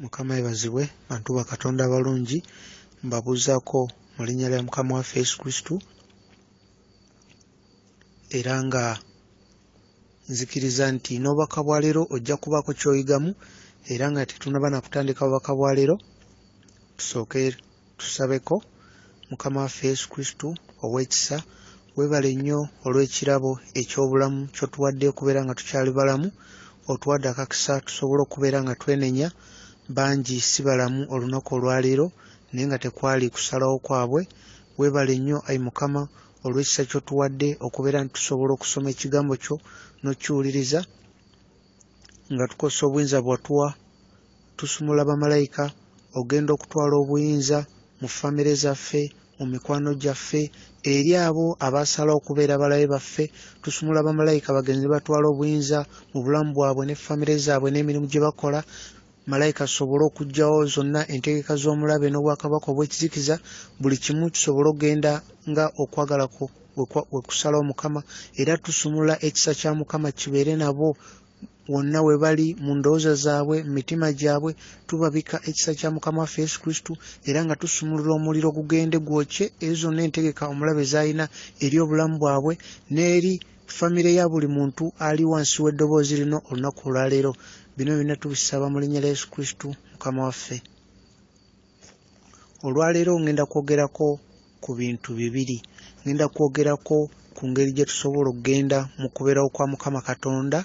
Mukama ebazibwe bantu ba Katonda abalungi mbabuuzaako mu linnya lya Mukama waffe Yesu Kristo era nga nzikiriza nti n'obubaka bwa leero ojja kubaako ky'oyigamu era nga tetunnaba na kutandika obubaka bwa leero tusooke tusabeko. Mukama waffe Yesu Kristo ow'ekisa weebale nnyo olw'ekirabo eky'obulamu ky'otuwadde okubeera nga tukyali balamu, otuwadde akakisa tusobole okubeera nga twenenya. Bangi si balamu olunaku olwaleero naye nga tekwali kusalawo kwabwe. Weebale nnyo ayi Mukama olw'ekisa ky'otuwadde okubeera nti tusobola okusoma ekigambo kyo n'okiwuliriza nga tukozesa obuyinza bw'atuwa. Tusumula bamalayika ogenda okutwala obuyinza mu famire zaffe, mu mikwano gyaffe, eri abo abaasalawo okubeera balabe baffe. Tusumula bamalayika bagenzi batwala obuyinza mu bulamu bwabwe ne famire zaabwe n'emirimu gye bakola. Malayika asobole okuggyawo zonna entegeka z'omulabe n'obwakabaka obw'ekizikiza, buli kimu kisobole okugenda nga okwagala kwo we kusalawo Mukama. Era tusumula ekisa kya Mukama kibeere nabo wonna we bali, mu ndowooza zaabwe, mu mitima gyabwe. Tubabika ekisa kya Mukama waffe Yesu Kristo era nga tusumulula omuliro gugende gwokye ezo zonna entegeka omulabe z'alina eri obulamu bwabwe n'eri famire ya buli muntu ali wansi w'eddoboozi lino olunaku olwaleero. Bino byonna tubisaba mu linnya lya Yesu Kristo Mukama waffe. Olwaleero ngenda kwogerako ku bintu bibiri. Ngenda kwogerako ku ngeri gye tusobola okugenda mu kubeerawo kwa Mukama Katonda,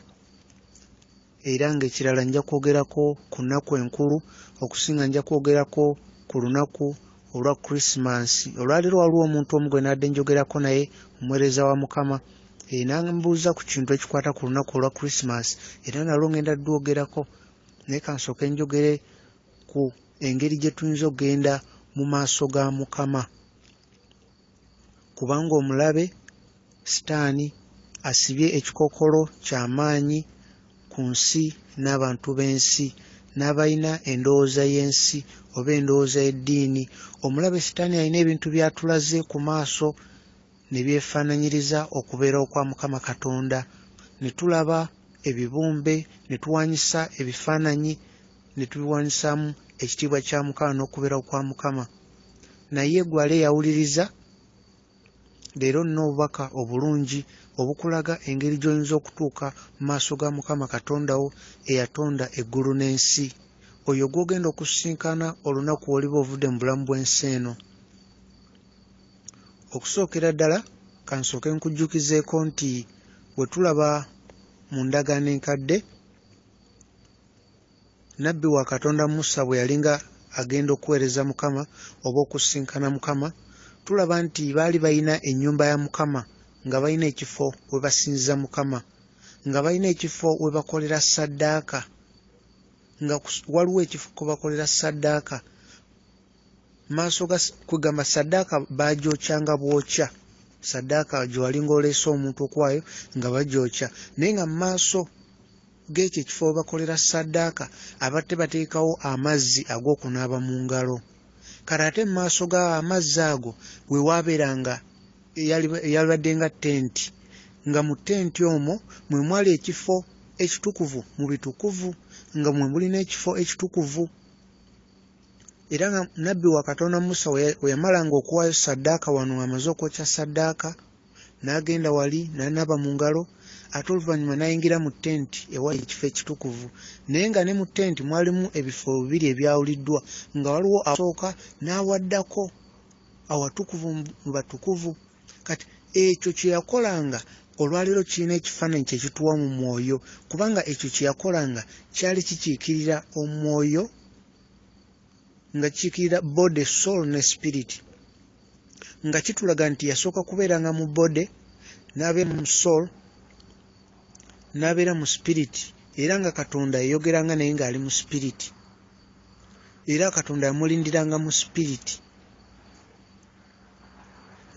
era ng'ekirala nja kwogerako ku nnaku enkulu, okusinga nja kwogerako ku lunaku olwa Krisimansi. Olwaleero waliwo omuntu omu gwe nadde njogerako naye, omuweereza wa Mukama, n'ambuuza ku kintu ekikwata ku lunaku olwa Krisimansi era nalwo ngenda lwogerako. Naye kansooke njogere ku engeri gye tuyinza okugenda mu maaso ga Mukama, kubanga omulabe Sitaani asibye ekikookolo ky'amaanyi ku nsi n'abantu b'ensi n'abalina endowooza y'ensi oba endowooza y'eddiini. Omulabe Sitaani alina ebintu by'atulaze ku maaso ne byefaananyiriza okubeerawo kwa Mukama Katonda. Ne tulaba ebibumbe, ne tuwanyisa ebifaananyi, ne tubiwanyisaamu ekitiibwa kya Mukama n'okubeerawo kwa Mukama. Naye gwali eyawuliriza, leero nina obubaka obulungi obukulaga engeri gy'oyinza okutuuka mu maaso ga Mukama Katonda wo eyatonda eggulu n'ensi, oyo gw'ogenda okusisinkana olunaku w'oliba ovudde mu bulamu bw'ensi eno. Okusookera ddala kansooke nkujjukizeeko nti bwe tulaba mu ndagaano enkadde, nnabbi wa Katonda Musa bwe yalinga agenda okuweereza Mukama oba okusisinkana Mukama, tulaba nti baali balina ennyumba ya Mukama, nga balina ekifo we basinziza Mukama, nga balina ekifo we bakolera ssaddaaka, nga waliwo ekifo kwe bakolera ssaddaaka. Maaso ga kwegamba ssaddaaka bagyokyanga bwokya, ssaddaaka gye walinga oleese omuntu okwayo nga bagyokya, naye nga mu maaso g'ekyo ekifo we bakolera ssaddaaka abatte bateekawo amazzi ag'okunaaba mu ngalo. Kale ate mu maaso g'amazzi ago we waabeeranga eyalibadde nga tenti, nga mu tenti omwo mwe mwali ekifo ekitukuvu mu bitukuvu, nga mwe mulina ekifo ekitukuvu. Era nga nnabbi wa Katonda Musa we yamalanga okuwaayo ssaddaaka wano amaze okwokya ssaddaaka, n'agenda wali n'anaaba mu ngalo, ate oluvannyuma n'ayingira mu tenti ewali ekifo ekitukuvu. Naye nga ne mu tenti mwalimu ebifo bibiri ebyawuliddwa, nga waliwo asooka n'awaddako awatukuvu mu batukuvu. Kati ekyo kye yakolanga olwaleero kirina ekifaananyi kye kituwa mu mwoyo, kubanga ekyo kye yakolanga kyali kikiikirira omwoyo, nga kikiikirira body, soul ne spirit, nga kitulaga nti yasooka kubeeranga mu body, n'abeera mu soul, n'abeera mu spirit, era nga Katonda yayogeranga naye ng'ali mu spirit, era Katonda yamulindiranga mu spirit.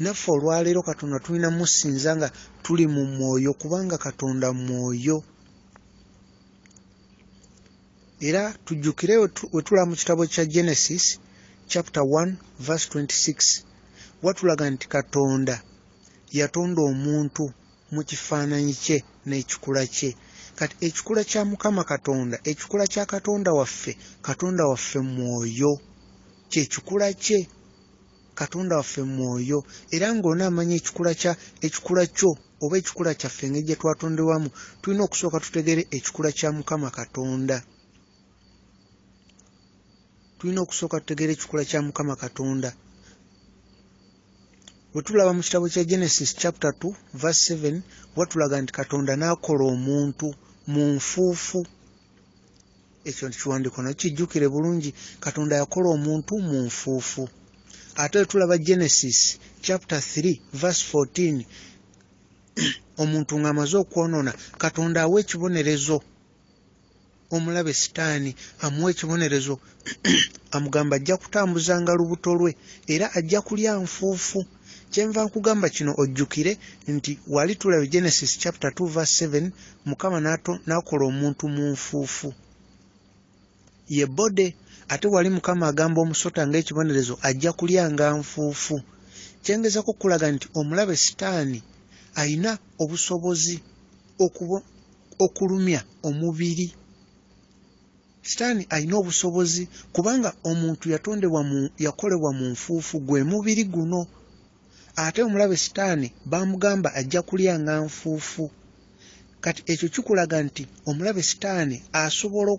Naffe olwaleero Katonda tulina musinza nga tuli mu mwoyo, kubanga Katonda mwoyo. Era tujjukire we tulaba mu kitabo kya Genesis chapter 1 verse 26, watulaga nti Katonda yatonda omuntu mu kifaananyi kye n'ekikula kye. kati ekikula kya Mukama Katonda, ekikula kya Katonda waffe mwoyo, kye kikula kye Katonda waffe mwoyo. Era ng'onaamanya ekikula kyo oba ekikula kyaffe engeri gye twatondebwamu, tulina okusooka tutegere ekikula kya Mukama Katonda. Tulina okusooka tutegere ekikula kya Mukama Katonda. Bwe tulaba mu kitabo kya Genesis chapter 2 verse 7 watulaga nti Katonda n'akola omuntu mu nfuufu. Ekyo kiwandiiko nakyo kijjukire bulungi, Katonda yakola omuntu mu nfuufu. Ate tulaba Genesis chapter 3 verse 14 omuntu ng'amaze okwonoona, Katonda awa ekibonerezo omulabe Sitaani, amuwa ekibonerezo amugamba ajja kutambuzanga lubuto lwe era ajja kulya nfuufu. Kyenva nkugamba kino ojjukire nti wali tulaba Genesis chapter 2 verse 7 Mukama n'akola omuntu mu nfuufu ye bode, ate wali Mukama agamba omusota ng'ekibonerezo ajja kulyanga nfuufu. Kyengezako kulaga nti omulabe Sitaani ayina obusobozi okulumya omubiri. Sitaani ayina obusobozi kubanga omuntu yakolebwa mu nfuufu gwe mubiri guno. Ate omulabe Sitaani bamugamba ajja kulyanga nfuufu. Kati ekyo kikulaga nti omulabe Sitaani asobola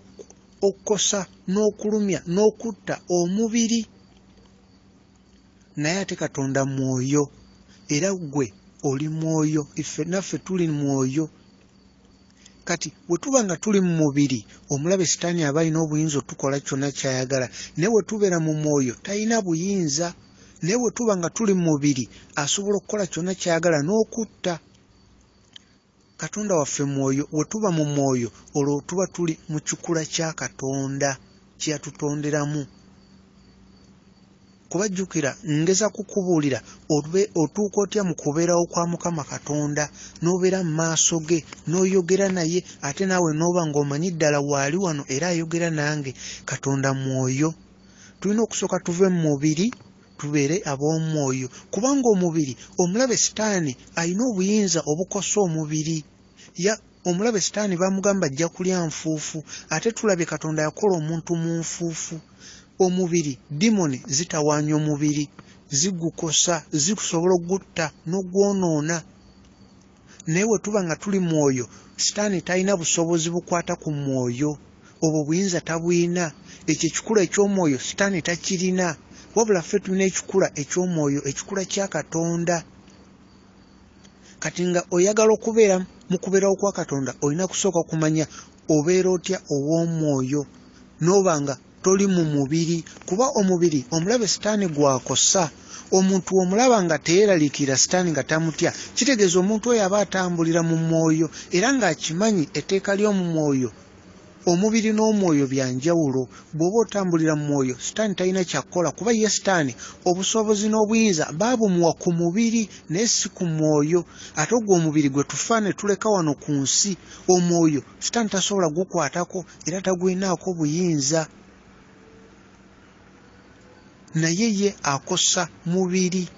okukosa n'okulumya n'okutta omubiri. Naye ate Katonda mwoyo, era gwe oli mwoyo, iffe naffe tuli mwoyo. Kati bwe tuba nga tuli mu mubiri, omulabe Sitaani aba alina obuyinza otukola kyonna ky'ayagala, naye bwe tubeera mu mwoyo talina buyinza. Naye bwe tuba nga tuli mu mubiri asobola okukola kyonna ky'ayagala n'okutta. Katonda waffe mwoyo, bwe tuba mu mwoyo olwo tuba tuli mu kikula kya Katonda kye yatutonderamu. Kubajjukira ngeza kukubuulira otuuka otya mu kubeerawo kwa Mukama Katonda, n'obeera mu maaso ge n'oyogera naye, ate naawe n'oba ng'omanyi ddala waali wano era ayogera nange. Katonda mwoyo. Tulina okusooka tuve mu mubiri tubeere ab'omwoyo, kubanga omubiri, omulabe Sitaani alina obuyinza obukosa omubiri. Omulabe Sitaani bamugamba ajja kulya nfuufu, ate tulabye Katonda yakola omuntu mu nfuufu. Omubiri, dimoni zitawaanya omubiri, zigukosa, zikusobola okugutta n'ogwonoona. Naye bwe tuba nga tuli mwoyo, Sitaani talina busobozi bukwata ku mwoyo, obwo buyinza tabuyina. Ekyo ekikula eky'omwoyo Sitaani takirina, wabula ffe tulina ekikula eky'omwoyo, ekikula kya Katonda. Kati nga oyagala okubeera mu kubeerawo kwa Katonda olina kusooka kumanya obeera otya ow'omwoyo, n'oba nga toli mu mubiri, kuba omubiri omulabe Sitaani gwakosa. Omuntu omulaba nga teyeeraliikirira Sitaani nga tamutya, kitegeeza omuntu oyo aba atambulira mu mwoyo era ng'akimanyi etteeka ly'omu mwoyo. Omubiri n'omwoyo bya njawulo. Bw'oba otambulira mu mwoyo Sitaani talina kyakkola, kuba ye Sitaani obusobozi n'obuyinza baabumuwa ku mubiri naye si ku mwoyo. Ate ogwo omubiri gwe tufa ne tuleka wano ku nsi, omwoyo Sitaani tasobola gukwatako era tagwinaako buyinza. Naye ye akosa mubiri.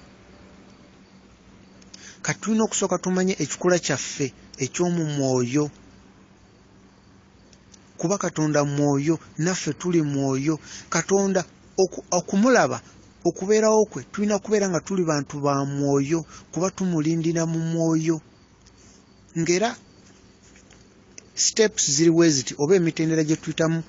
Kati tulina okusooka tumanye ekikula kyaffe eky'omu mwoyo, kuba Katonda mwoyo, naffe tuli mwoyo. Katonda okumulaba, okubeerawo kwe tulina kubeera nga tuli bantu ba mwoyo, kuba tumulindira mu mwoyo. Ngera steps ziri bwe ziti, oba emitendera gye tuyitamu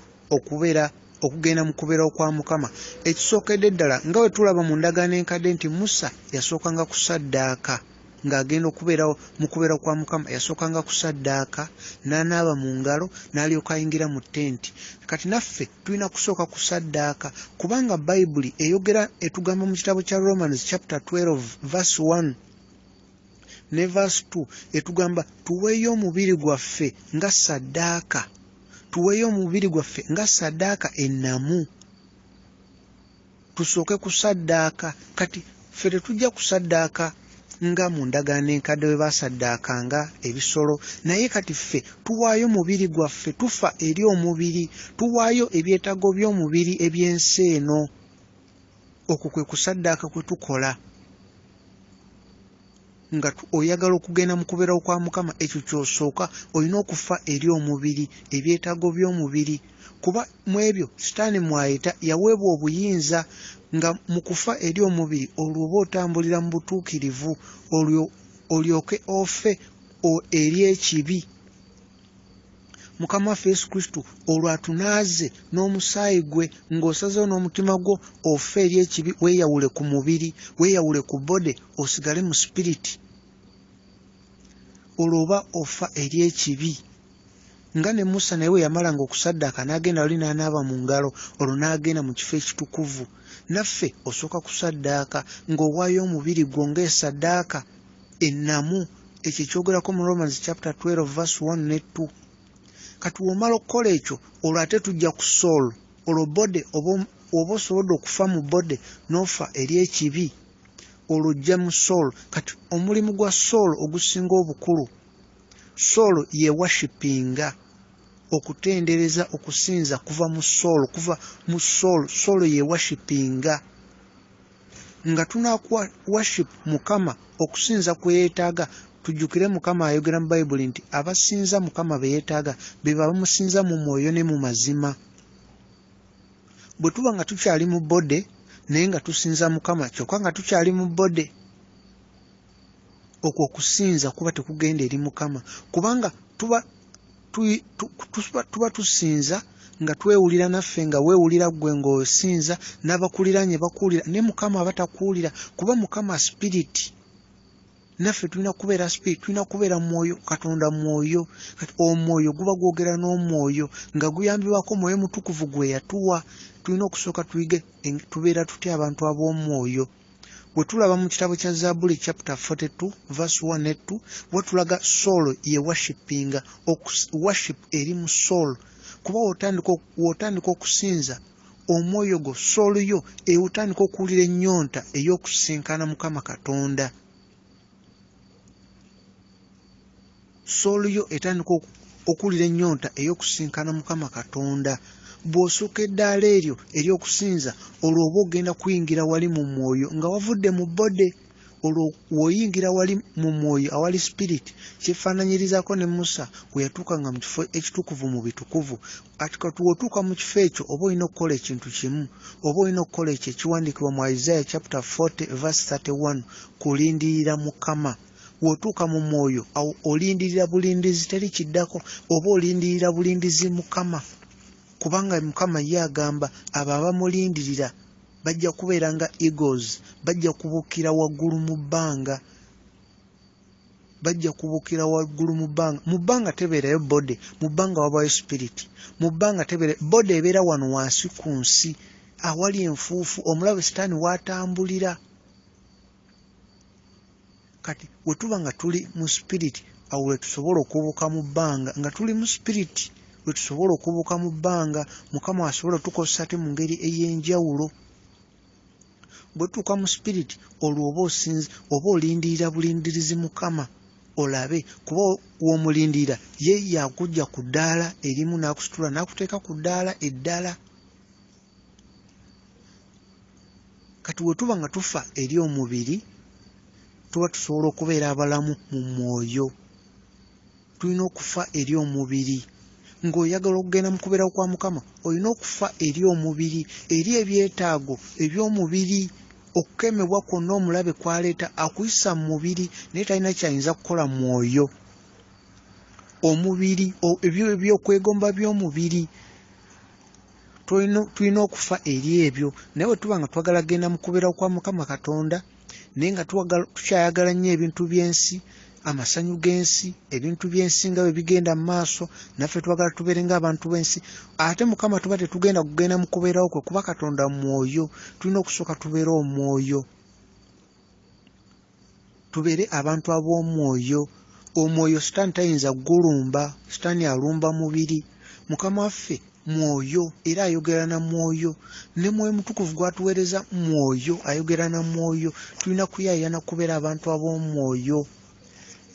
okugenda mu kubeerawo kwa Mukama. Ekisookedde ddala nga bwe tulaba mu ndagaano enkadde nti Musa yasookanga kusaddaaka ng'agenda okubeerawo mu kubeerawo kwa Mukama. Yasookanga kusaddaaka, n'anaaba mu ngalo, n'alyoka ayingira mu tenti. Kati naffe tulina kusooka kusaddaaka, kubanga Bayibuli eyogera etugamba mu kitabo kya Romans chapter 12 verse 1 ne verse 2 etugamba tuweeyo omubiri gwaffe nga saddaaka, tuweeyo omubiri gwaffe nga saddaaka ennamu, tusooke kusaddaaka. Kati ffe tetujja kusaddaaka nga mu ndagaano enkadde bwe basaddaakanga ebisolo, naye kati ffe tuwaayo omubiri gwaffe, tufa eri omubiri, tuwaayo ebyetaago by'omubiri eby'ensi eno. Okwo kwe kusaddaaka kwe tukola. nga oyagala okugenda mu kubeerawo kwa Mukama, ekyo kyosooka olina okufa eri omubiri, ebyetaago by'omubiri, kuba mu ebyo sitaani mwayita yaweebwa obuyinza nga mu kufa eri omubiri olwo oba otambulira mu butuukirivu olyoke ofe eri ekibi. Mukama waffe Yesu Kristo olwo atunaaze n'omusaayi gwe ng'osazeewo n'omutima gwo ofe eri ekibi, weeyawule ku mubiri, weeyawule ku bode, osigale mu spiriti. Olwo oba ofa eri ekibi. Nga ne Musa naye we yamalanga okusaddaaka n'agenda wali n'anaaba mu ngalo, olwo n'agenda mu kifo ekitukuvu. Naffe osooka kusaddaaka ng'owaayo omubiri gwo ng'esaddaaka ennamu. Ekyo ekyogerako mu Romans chapter 12 verse 1 ne 2. Kati womala okukola ekyo olwo ate tujja ku soul. Olwo bode oba osobodde okufa mu bode n'ofa eri ekibi, olwo ojja mu soul. Kati omulimu gwa soul ogusinga obukulu, soul ye worshipinga, okutendereza, okusinza kuva mu soul, soul ye worshipinga. Nga tunakuwa worship Mukama, okusinza kwe yeetaaga. Tujjukire Mukama ayogera mu Bayibuli nti abasinza Mukama be yeetaaga be bamusinza mu mwoyo ne mu mazima. Bwe tuba nga tukyali mu bode naye nga tusinza Mukama kyokka nga tukyali mu bode, okwo okusinza kuba tekugenda eri Mukama, kubanga tuba tusinza nga twewulira naffe nga weewulira gwe ng'osinza, n'abakuliranye bakuwulira, ne Mukama abatakuwulira, kuba Mukama spiriti. Naffe tulina kubeera spirit, tulina kubeera mwoyo, Katonda mwoyo. Kati omwoyo guba gwogera n'omwoyo nga guyambibwako Mwoyo Mutukuvu gwe yatuwa. Tulina okusooka tuyige tubeera tutya abantu ab'omwoyo. Bwe tulaba mu kitabo kya Zabbuli chapter 42 verse 1 ne 2, bwe tulaga soul ye worshipinga, worship eri mu soul. Kuba wotandika okusinza omwoyo go, soul yo ewutandika okuwulira ennyonta ey'okusinkana Mukama Katonda. Soul yo etandika okuwulira ennyonta ey'okusinkana Mukama Katonda. Bw'osooka eddaala eryo ery'okusinza, olwo oba ogenda kuyingira wali mu mwoyo nga wavudde mu bode. Olwo w'oyingira wali mu mwoyo awali spirit, kyefaananyirizaako ne Musa bwe yatuukanga mu kifo ekitukuvu mu bitukuvu. Ati kati w'otuuka mu kifo ekyo oba olina okukola ekintu kimu, oba olina okukola ekyo ekiwandiikibwa mu Isaiah chapter 40 verse 31, kulindirira Mukama. W'otuuka mu mwoyo awo olindirira bulindizi teri kiddako, oba olindirira bulindizi Mukama, kubanga Mukama ye agamba abo abamulindirira bajja kubeera nga eagles, bajja kubuukira waggulu mu bbanga. Bajja kubuukira waggulu mu bbanga. Mu bbanga tebeerayo bode, mu bbanga wabaayo spirit. Mu bbanga tebeera bode, ebeera wano wansi ku nsi awali enfuufu, omulabe sitaani w'atambulira. Kati bwe tuba nga tuli mu spirit, awo we tusobola okubuuka mu bbanga. Nga tuli mu spirit we tusobola okubuuka mu bbanga, Mukama asobola tukozesa ate mu ngeri ey'enjawulo. Bwe tuuka mu spirit, olwo oba osinza oba olindirira bulindirizi Mukama olabe, kuba w'omulindirira ye yakujja ku ddaala erimu n'akusitula n'akuteeka ku ddaala eddala. Kati bwe tuba nga tufa eri omubiri, tuba tusobola okubeera abalamu mu mwoyo. Tulina okufa eri omubiri. Ng'oyagala okugenda mu kubeerawo kwa Mukama, olina okufa eri omubiri, eri ebyetaago eby'omubiri. Okukemebwa kwonna omulabe kwaleeta akuyisa mu mubiri, naye talina kyayinza kukola mwoyo. Omubiri, ebyokwegomba by'omubiri, tulina okufa eri ebyo. Naye bwe tuba nga twagala genda mu kubeerawo kwa Mukama Katonda, naye nga tukyayagala nnyo ebintu by'ensi, amasanyu g'ensi, ebintu by'ensi nga bwe bigenda mu maaso, naffe twagala tubeere ng'abantu b'ensi. Ate Mukama tuba tetugenda kugenda mu kubeerawo kwe, kuba Katonda mwoyo. Tulina okusooka tubeere omwoyo, tubeere abantu ab'omwoyo. Omwoyo sitaani tayinza gulumba, sitaani alumba mubiri. Mukama waffe mwoyo era ayogera na mwoyo, ne Mwoyo Mutukuvu gwatuweereza mwoyo ayogera na mwoyo. Tulina kuyaayana kubeera abantu ab'omwoyo.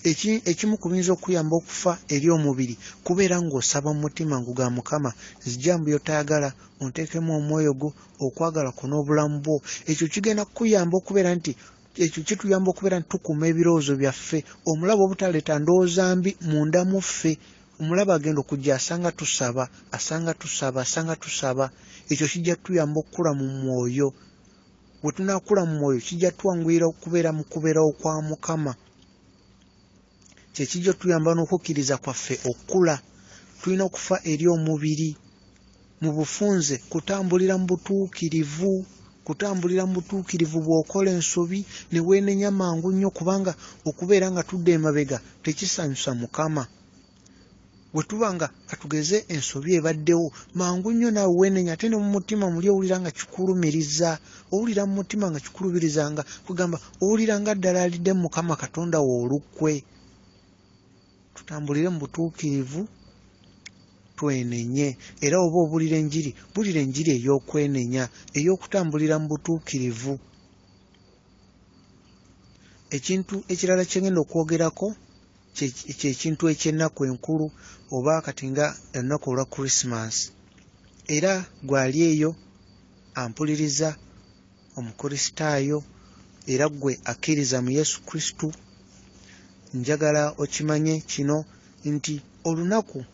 Ekimu ku biyinza okuyamba okufa eri omubiri, kubeera ng'osaba mu mutima nguga Mukama, zijambo by'otayagala onteekemu omwoyo gwo, okwagala kuno obulamu bwo. Ekyo kigenda kukuyamba okubeera nti ekyo kituyamba okubeera ntukuuma ebirowoozo byaffe. Omulaba obutaleeta ndowooza mbi munda mu ffe, omulaba agenda okujja asanga tusaba. Ekyo kijja tuyamba okukula mu mwoyo. Bwe tunaakula mu mwoyo kijja tuwanguyira okubeera mu kubeerawo kwa Mukama. Kyekijja tuyamba n'okukkiriza kwaffe okukula. Tulina okufa eri omubiri mu bufunze, kutambulira mu butuukirivu. Bw'okola ensobi ne weenenya mangu nnyo, kubanga okubeera nga tudda emabega tekisanyusa Mukama. Bwe tuba nga katugeze ensobi ebaddewo mangu nnyo naawe weenenya, ate ne mu mutima muli owulira nga kikulumiriza, owulira mu mutima nga kikulubiriza, nga kugamba owulira nga ddala alidde Mukama Katonda wo olukwe. Tutambulire mu butuukirivu, twenenye. Era oba obulira enjiri ey'okwenenya, ey'okutambulira mu butuukirivu. Ekintu ekirala kye ngenda okwogerako ky'ekintu eky'ennaku enkulu, oba kati nga ennaku olwa Christmas. Era gwali eyo ampuliriza omukristaayo era gwe akkiriza mu Yesu Kristo, njagala okimanye kino nti olunaku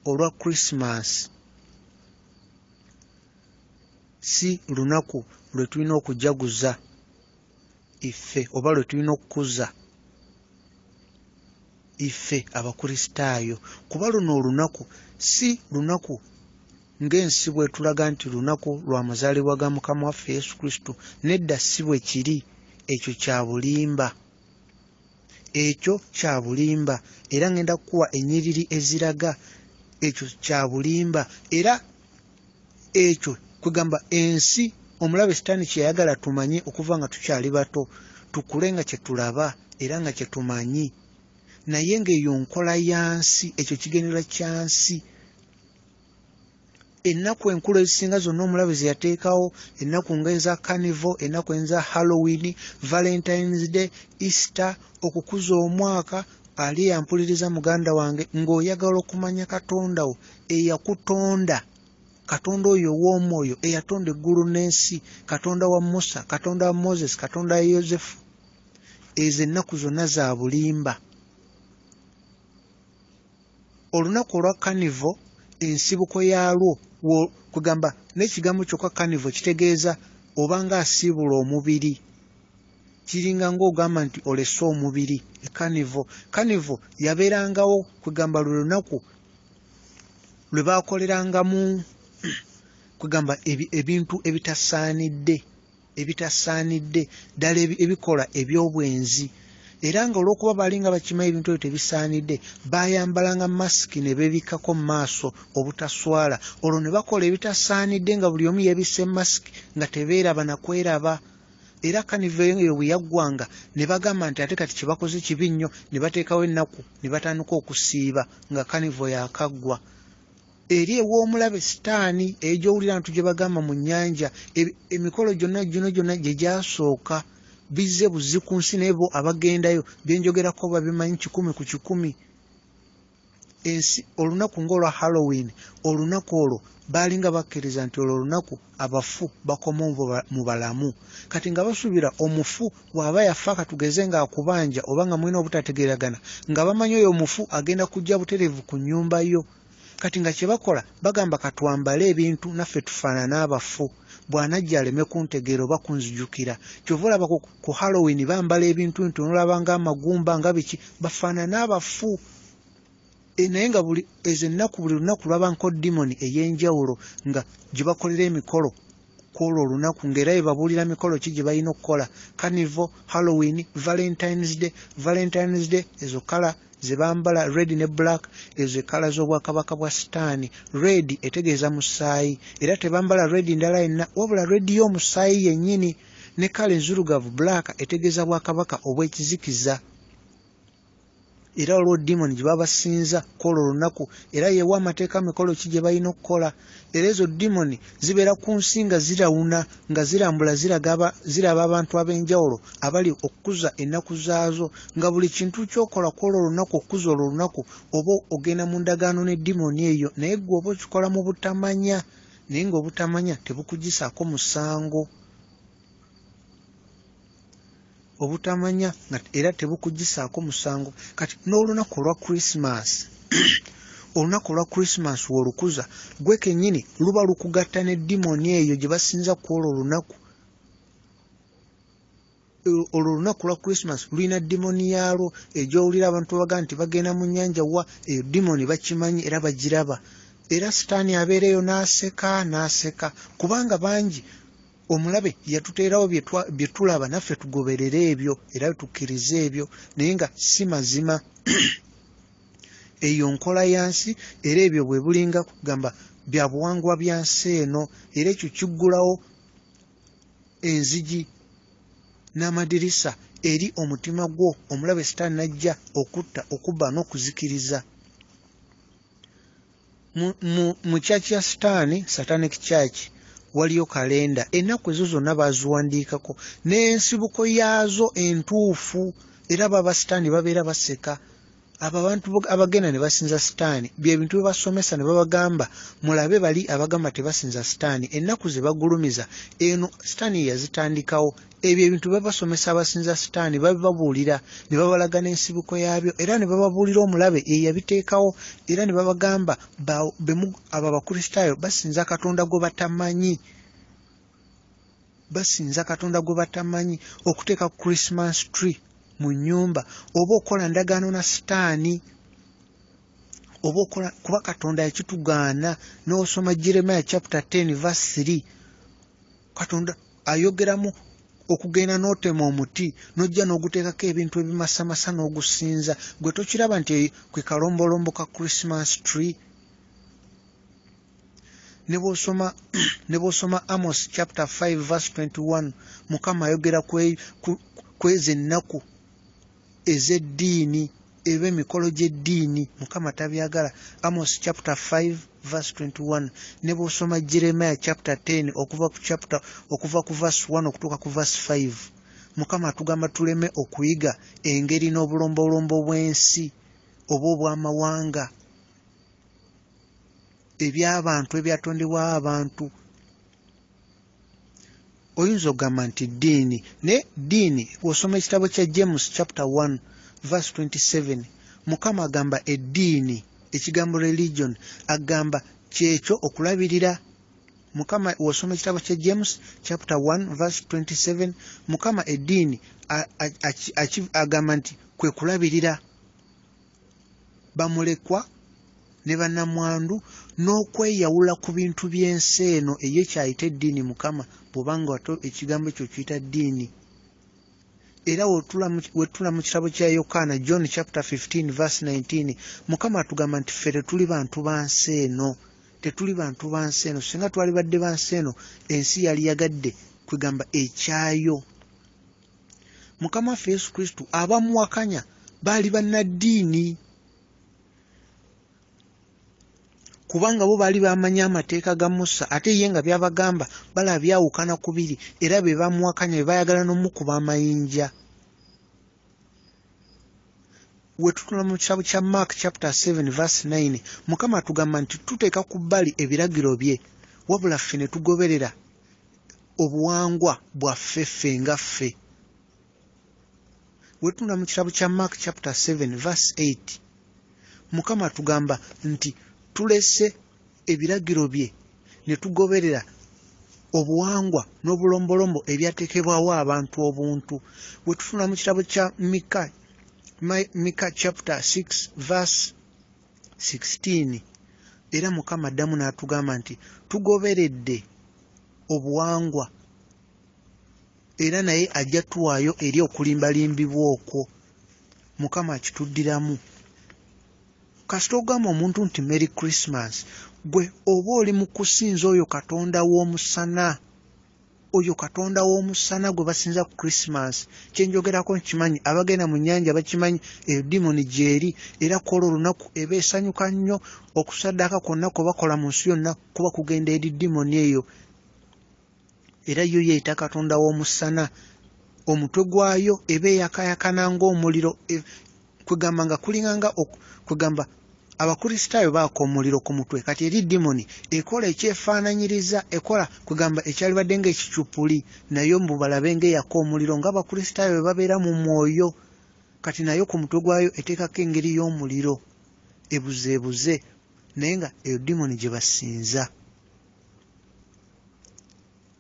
olwa Christmas si lunaku lwe tulina okujaguza iffe oba lwe tulina okukuza iffe abakristaayo, kuba luno olunaku si lunaku ng'ensi bwe tulaga nti lunaku lwa mazaalibwa ga Mukama waffe Yesu Kristo. Nedda si bwe kiri. Ekyo kya bulimba. Era ngenda kukuwa ennyiriri eziraga ekyo kya bulimba. Era ekyo kugamba ensi, omulabe Sitaani kye yayagala tumanye okuva nga tukyali bato, tukule nga kye tulaba era nga kye tumanyi. Naye ng'eyo nkola ya nsi, ekyo kigendera kya nsi. Ennaku enkulu ezisinga zonna omulabe ze yateekawo, ennaku ng'eza Carnival, ennaku eza Halloween, Valentine's Day, Easter, okukuza omwaka. Ali yampuliriza muganda wange, ng'oyagala okumanya Katonda wo eyakutonda, Katonda oyo ow'omwoyo eyatonda eggulu n'ensi, Katonda wa Musa, Katonda wa Moses, Katonda wa Yosefu, ezo ennaku zonna za bulimba. Olunaku olwa Carnival, ensibuko yaalwo kugamba n'ekigambo kyokka Carnival kitegeeza oba nga asiibula omubiri, kiringa ng'ogamba nti olese omubiri. Carnival yabeerangawo kugamba lwe lunaku lwe baakolerangamu kugamba ebintu ebitasaanidde ddala ebikola eby'obwenzi. Era nga olw'okuba balinga bakimanyi ebintu ebyo tebisaanidde, bayambalanga masiki ne beebikkako mu maaso obutaswala. Olwo ne bakola ebitasaanidde nga buli omu yeebisse masiki nga tebeeraba na kweraba. Era Carnival eyo bwe yaggwanga ne bagamba nti ate kati kye bakoze kibi nnyo, ne bateekawo ennaku ne batandika okusiiba nga Carnival yakaggwa. Eri ew'omulabe Sitaani egy'owulira nti gye bagamba mu nnyanja, emikolo gyonna gye gyasooka bizze buzzi ku nsi, naye bo abagendayo byenjogerako babimanyi 100 ku 100. Ensi olunaku ng'olwa Halloween, olunaku olwo baalinga bakkiriza nti olwo olunaku abafu bakoma mu balamu. Kati nga basuubira omufu bw'aba yafa katugeze ng'akubanja oba nga mulina obutategeeragana, nga bamanyi oyo omufu agenda kujja butereevu ku nnyumba yo. Kati nga kye bakola bagamba katwambale ebintu naffe tufaanane abafu, bw'anajja aleme kuntegeera oba kunzijukira. Kyova olaba ku Halloween bambala ebintu nti onolaba ng'amagumba nga biki, bafaanane abafu. Naye nga ezo ennaku buli lunaku lwabanko dimoni ey'enjawulo nga gye bakolera emikolo kwolwo olunaku, ng'era bye babuulira mikolo ki gye balina okukola. Carnival, Halloween, Valentine's Day, ezo kala ze bambala red ne black, ezo ekala z'obwakabaka bwa Sitaani. Red etegeeza musaayi, era tebambala red ndala yenna, wabula red y'omusaayi yennyini, ne kala enzirugavu black etegeeza bwakabaka obw'ekizikiza. Era olwo dimoni gye babasinza kwolwo olunaku, era yeewa amateeka mikolo ki gye balina okukola. Era ezo dimoni zibeera ku nsi nga zirawuna, nga zirambula ziraba abantu ab'enjawulo abali okukuza ennaku zaazo, nga buli kintu ky'okola kwolwo olunaku okukuza olwo olunaku oba ogenda mu ndagaano ne dimoni eyo, naye gwe oba okikola mu butamanya, naye ng'obutamanya tebukugisaako musango. obutamanya era tebukugisaako musango. Kati n'olunaku lwa Christmas olunaku lwa Christmas wolukuza gwe kennyini luba lukugatta ne dimoni eyo gye basinza kwolwo olunaku. Olwo olunaku lwa Christmas lulina dimoni yaalwo egyowulira abantu baga nti bagenda mu nnyanja wa eyo dimoni bakimanyi era bagiraba. Era sitaani abeereyo n'aseka kubanga bangi omulabe yatuteerawo bye tulaba naffe tugoberere ebyo era tukkirize ebyo naye nga si mazima. Eyo nkola yansi era ebyo bwe bulinga kugamba bya buwangwa bya nsi eno era ekyo kiggulawo enzigi n'amadirisa eri omutima gwo omulabe sitaani najja okutta okubba n'okuzikiriza. Mu kyaki ya sitaani Satanic Church waliyo kalenda ennaku ezo zonna baziwandiikako n'ensibuko yaazo entuufu era baba sitaani babeera baseka. Abo abantu abagenda ne basinza sitaani bye bintu bye basomesa ne babagamba mulabe bali abagamba tebasinza sitaani ennaku ze bagulumiza eno sitaani yazitandikawo. Ebyo ebintu babasomesa abasinza sitaani babibabuulira ne babalaga n'ensibuko yaabyo era ne bababuulira omulabe eyabiteekawo era ne babagamba abo abakristaayo basinza katonda gwe batamanyi. Basinza katonda gwe batamanyi. Okuteeka ku Christmas tree mu nnyumba oba okola ndagaano na sitaani oba okola kuba katonda yakitugaana. N'osoma Jeremiah chapter 10 verse 3 katonda ayogeramu okugenda n'otema omuti n'ojja n'oguteekako ebintu ebimasamasa n'ogusinza gwe tokiraba nti kwe kalombolombo ka Christmas tree. Ne bw'osoma Amos chapter 5 verse 21 Mukama ayogera kwezi ennaku ez'eddiini eb'emikolo gy'eddiini Mukama tabyagala. Amos chapter 5 verse 21 ne bw'osoma Jeremiah chapter 10 okuva ku verse 1 okutuuka ku verse 5 Mukama atugamba tuleme okuyiga engeri n'obulombolombo bw'ensi oba obw'amawanga eby'abantu ebyatondebwa abantu. Oyinza okugamba nti ddiini ne ddiini bw'osoma ekitabo kya James chapter 1 verse 27 Mukama agamba eddiini ekigambo religion agamba kyekyo okulabirira. Mukama bw'osoma ekitabo kya James chapter 1 verse 27 Mukama eddiini agamba nti kwe kulabirira bamulekwa ne bannamwandu n'okweyawula ku bintu by'ensi eno eyo kyayita eddiini Mukama bw'obanga wato ekigambo ekyo kiyita ddiini. Era wetula mu kitabo kya Yokaana John chapter 15 verse 19 Mukama atugamba nti ffe tetuli bantu ba nsi eno. Tetuli bantu ba nsi eno. Singa twali badde ba nsi eno ensi yali yagadde kwegamba ekyayo. Mukama waffe Yesu Kristo abamuwakanya baali bannaddiini kubanga bo baali bamanya amateeka ga Musa ate ye nga byabagamba balaba byawukana kubiri era be bamuwakanya be bayagala n'omukuba amayinja. Wetutula mu kitabo kya Mark chapter 7 verse 9 Mukama atugamba nti tuteeka ku bbali ebiragiro bye wabula ffe ne tugoberera obuwangwa bwaffe ffe nga ffe. Wetutula mu kitabo kya Mark chapter 7 verse 8 Mukama atugamba nti tulese ebiragiro bye ne tugoberera obuwangwa n'obulombolombo ebyateekebwawo abantu obuntu. Wetufuna mu kitabo kya Mika chapter 6 verse 16 era Mukama addamu n'atugamba nti tugoberedde obuwangwa era naye ajja tuwaayo eri okulimbalimbibwa okwo. Mukama akituddiramu. Kasita ogamba omuntu nti Merry Christmas gwe oba oli mu kusinza oyo katonda w'omusana oyo katonda w'omusana gwe basinza ku Christmas. Kyenjogerako nkimanyi abagenda mu nnyanja bakimanyi edimoni gyeri era kwolwo olunaku eba esanyuka nnyo okusaddaaka kwonna kwe bakola mu nsi yonna kuba kugenda eri dimoni eyo era yo yeeyita katonda w'omusana. Omutwe gwayo eba eyakayakana ng'omuliro kwegamba nga kulinganga kwegamba abakristaayo baako omuliro ku mutwe kati eri demoni ekola ekyefaananyiriza ekola kugamba ekyali badde ng'ekicupuli nayo mbu balabe ng'eyako omuliro ng'abakristaayo bwe babeera mu mwoyo kati nayo ku mutwe gwayo eteekako engeri y'omuliro ebuzeebuze naye nga eyo demoni gye basinza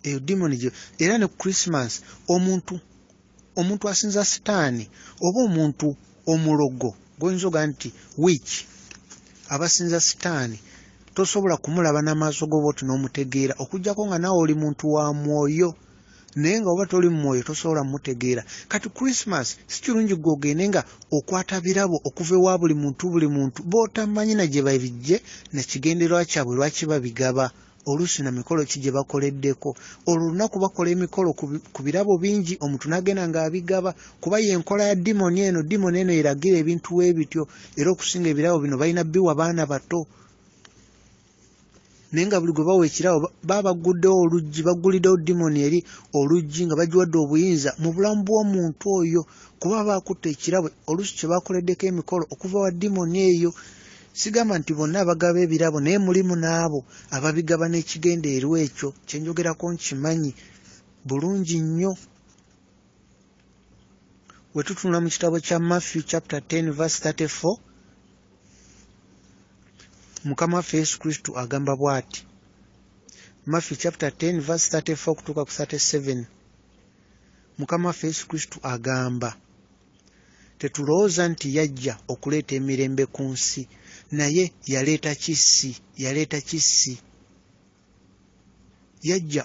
eyo demoni gye era ne Christmas omuntu asinza sitaani oba omuntu omulogo goyinza oga nti witch abasinza sitaani tosobola kumulaba n'amaaso go bwoti n'omutegeera okuggyako nga naawe oli muntu wa mwoyo naye nga oba toli mu mwoyo tosobola mutegeera kati Christmas si kirungi gw'ogende nga okwata birabo okuva ewa buli muntu b'otamanyi na gye babijje na kigendererwa kyabwe lwaki babigaba oluusi na mikolo ki gye bakoleddeko olwo olunaku bakola emikolo ku birabo bingi omuntu n'agenda ng'abigaba kuba y'enkola ya demoni eno eragira ebintu weebityo era okusinga ebirabo bino balina biwa baana bato naye nga buli gwe bawa ekirabo baba baguddewo oluggi bagguliddewo demoni eri oluggi nga bagiwadde obuyinza mu bulamu bw'omuntu oyo kuba baakutta ekirabo oluusi kye bakoleddeko emikolo okuva wa demoni eyo sigamba nti bonna abagaba ebirabo naye mulimu n'abo ababigaba n'ekigendeerwa ekyo kyenjogerako nkimanyi bulungi nnyo we tutunula mu kitabo kya Matthew chapter 10 verse 34 Mukama waffe Yesu Kristo agamba bw'ati Matthew chapter 10 verse 34 okutuuka ku 37 Mukama waffe Yesu Kristo agamba tetulowooza nti yajja okuleeta emirembe ku nsi naye yaleeta kisi yajja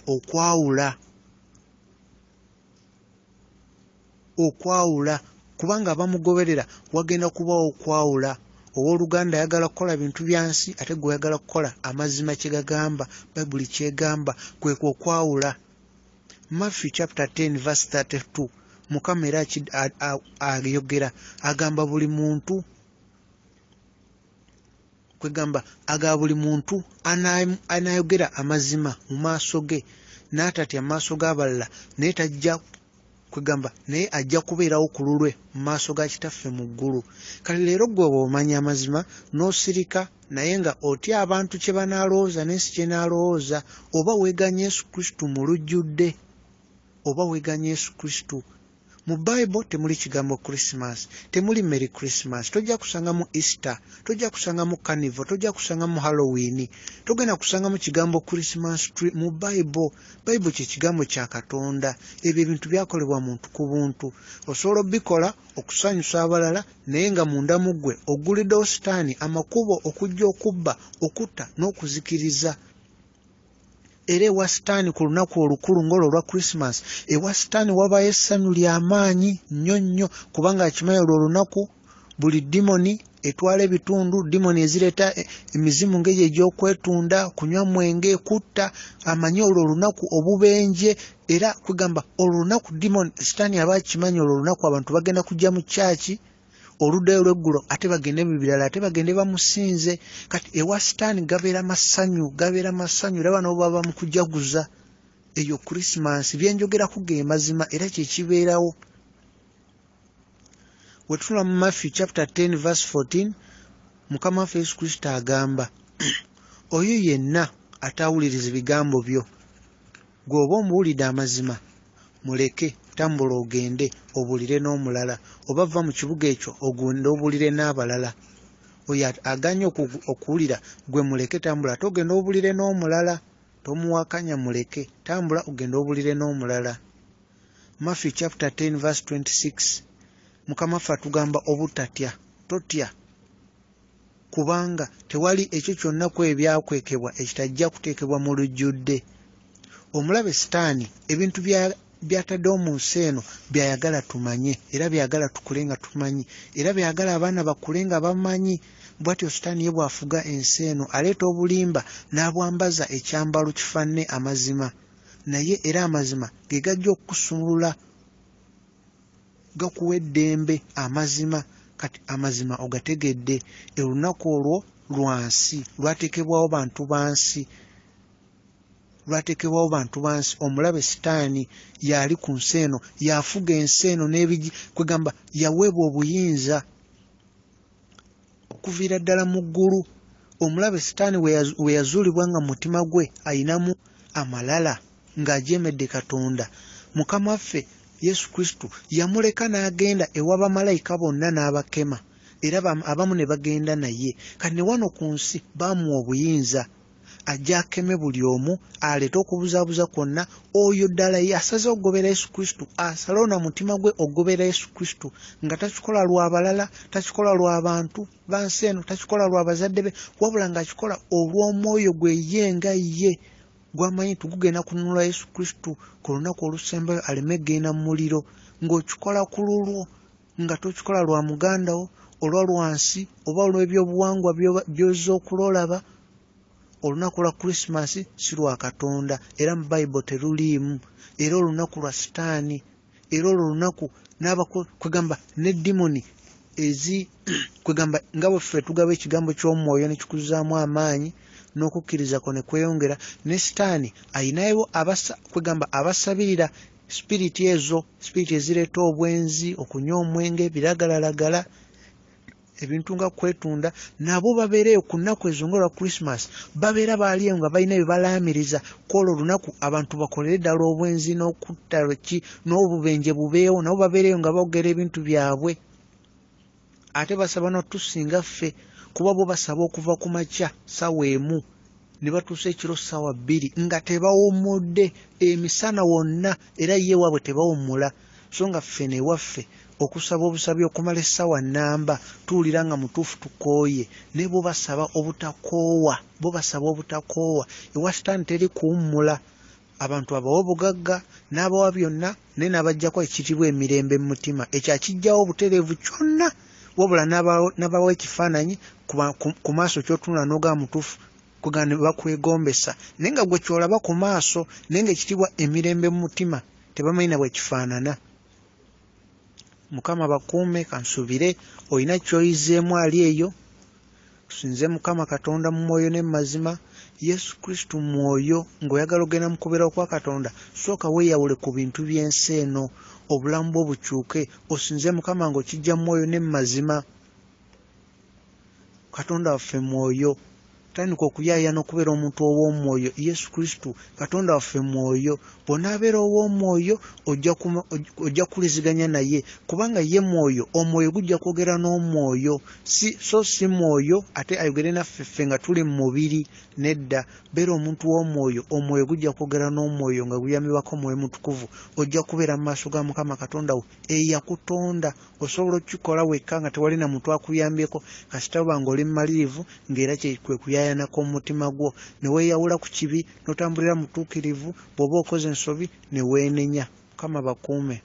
okwawula kubanga abamugoberera wagenda kubawo okwawula owooluganda ayagala kukola bintu bya nsi ate gwe oyagala kukola amazima kye gagamba bayibuli kyegamba kwekwo okwawula Matthew chapter 10 verse 32 Mukama era ayogera agamba buli muntu kwegamba agaba buli muntu anayogera amazima mu maaso ge n'atatya mu maaso g'abalala naye tajja kwegamba naye ajja kubeerawo ku lulwe mu maaso ga kitaffe mu ggulu kale leero gwe omanya amazima n'osirika naye nga otya abantu kye banaalowooza n'ensi kye naalowooza oba weeganya Yesu Kristo mu lujjudde oba weeganya Yesu Kristo mu Bible temuli kigambo Christmas temuli Merry Christmas tojja kusanga mu Easter tojja kusanga mu Carnival tojja kusanga mu Halloween togenda kusanga mu kigambo Christmas tree mu Bible kye kigambo kya Katonda ebyo ebintu byakolebwa muntu ku buntu osobola bikola okusanyusa abalala naye nga munda mu ggwe oguliddewo sitaani amakubo okujja okubba okutta n'okuzikiriza era ewa sitaani ku lunaku olukulu ng'olwo olwa Christmas ewa sitaani wabayo essanyu ly'amaanyi nnyo kubanga akimanyi olwo olunaku buli demoni etwala ebitundu demoni ezireeta emizimu ng'egyo egy'okwetunda kunywa mwenge kutta amanyi olwo olunaku obubenje era kugamba olwo olunaku demoni sitaani aba akimanyi olwo olunaku abantu bagenda kujja mu kyaki oluddayo lw'eggulo ate bagende mu birala ate bagende bamusinze kati ewa sitaani gabeera masanyu era nabo baba mu kujaguza eyo Christmas byenjogerako ge mazima era kye kibeerawo wetunula mu Matthew chapter 10 verse 14 Mukama waffe Yesu Kristo agamba oyo yenna atawuliriza ebigambo byo gw'oba omuwulidde amazima muleke tambula ogende obuulire n'omulala oba va mu kibuga ekyo ogende obuulire n'abalala oyo aganye okuwulira gwe muleke tambula togenda obuulire n'omulala tomuwakanya muleke tambula ogende obuulire n'omulala Matthew chapter 10 verse 26 Mukama waffe atugamba obutatya totya kubanga tewali ekyo kyonna ku ebyakwekebwa ekitajja kuteekebwa mu lujjudde omulabe sitaani ebintu byataddewo mu nsi eno byayagala tumanye era byagala tukule nga tumanyi era byagala abaana bakule nga bamanyi bw'atyo sitaani ye bw'afuga ensi eno aleeta obulimba n'abwambaza ekyambalo kifanne amazima naye era amazima ge gajja okukusumulula gakuwa eddembe amazima kati amazima ogategedde olunaku olwo lwansi lwateekebwawo bantu bansi omulabe sitaani yali ku nsi eno yafuga ensi eno n'ebigi kwegamba yaweebwa obuyinza okuviira ddala mu ggulu. Omulabe Sitaani we yazuulibwa nga mutima gwe ayinamu amalala ng'ajeemedde Katonda, Mukama waffe Yesu Kristo yamuleka n'agenda ewa bamalayika bonna n'abakema, era abamu ne bagenda naye. Kati ne wano ku nsi baamuwa obuyinza ajja akeme buli omu, aleete okubuzaabuza kwonna. Oyo ddala ye asaze okugobera Yesu Kristo, asalawo na mutima gwe okugobera Yesu Kristo, nga takikola lwa balala, takikola lwa bantu bansi eno, takikola lwa bazadde be, wabula ng'akikola olw'omwoyo gwe ye nga ye gw'amanyi tugugenda kununula Yesu Kristo ku lunaku olusembayo aleme genda mu muliro, ng'okikola ku lulwo, nga tokikola lwa muganda wo olwa lwansi oba olw'ebyobuwangwa by'ozza okulolaba. Olunaku lwa Krismasi si lwa Katonda, era mu Bayibuli teruliimu, era olunaku lwa Sitaani, era olunaku kwegamba ne dimoni kwegamba nga bwe ffe tugaba ekigambo ky'omwoyo ne kikuzaamu amaanyi n'okukkiriza ko ne kweyongera, ne Sitaani ayinayo kwegamba abasabirira spiriti ezo, spiriti ezireeta obwenzi, okunywa omwenge, biragalalagala, ebintu nga kwetunda, nabo babeereyo ku nnaku ezo nga lwa Krismasi, babeera baaliyo nga balina bye balaamiriza kwolwo olunaku abantu bakolere ddala obwenzi n'okutta n'obubenje bubeewo, nabo babeereyo nga boogera ebintu byabwe. Ate basaba n'otusinga ffe, kuba bo basaba okuva ku makya ssaawa emu ne batuusa ekiro ssaawa 2 nga tebawummudde emisana wonna, era ye waabwe tebawummula. So nga ffe newaffe okusaba obusabi okumala essaawa nnamba tuwulira nga mutuufu tukooye, ne bo basaba obutakoowa, ewa Sitaani teri kuwummula. Abantu abawa obugagga n'abawa byonna, naye n'abaggyako ekiyitibwa emirembe mu mutima, ekyo akijjawo obutereevu kyonna, wabula n'abawa ekifaananyi ku maaso ky'otunula n'ogaba mutuufu kuga ne bakwegombesa, naye nga gwe kyolaba ku maaso, naye nga ekitibwa emirembe mu mutima tebamanyi na bwe kifaanana. Mukama bakuume, kansuubire olina ky'oyizeemu ali eyo. Tusinze Mukama Katonda mu mwoyo ne mu mazima. Yesu Kristo mwoyo, ng'oyagala ogenda mu kubeerawo kwa Katonda, sooka weeyawule ku bintu by'ensi eno, obulamu bwo bukyuke, osinze Mukama ng'okijja mu mwoyo ne mu mazima. Katonda waffe mwoyo, tandika okuyaayana okubeera omuntu ow'omwoyo. Yesu Kristo Katonda waffe mwoyo, bw'onaabeera ow'omwoyo ojja kuliziganya naye, kubanga ye mwoyo, omwoyo gujja kwogera n'omwoyo, si mwoyo ate ayogere naffe ffe nga tuli mu mubiri. Nedda, beera omuntu w'omwoyo, omwoyo gujja kwogera n'omwoyo nga guyambibwako Mwoyo Mutukuvu. Ojja kubeera mu maaso ga Mukama Katonda wo eyakutonda, osobola okukikola wekka nga tewali na muntu akuyambyeko, kasita oba ng'oli mumalirivu, ng'era kwe kuyaayanako mu mutima gwo, ne weeyawula ku kibi n'otambulira mu tuukirivu. Bw'oba okoze ensobi ne weenenya. Mukama bakuume.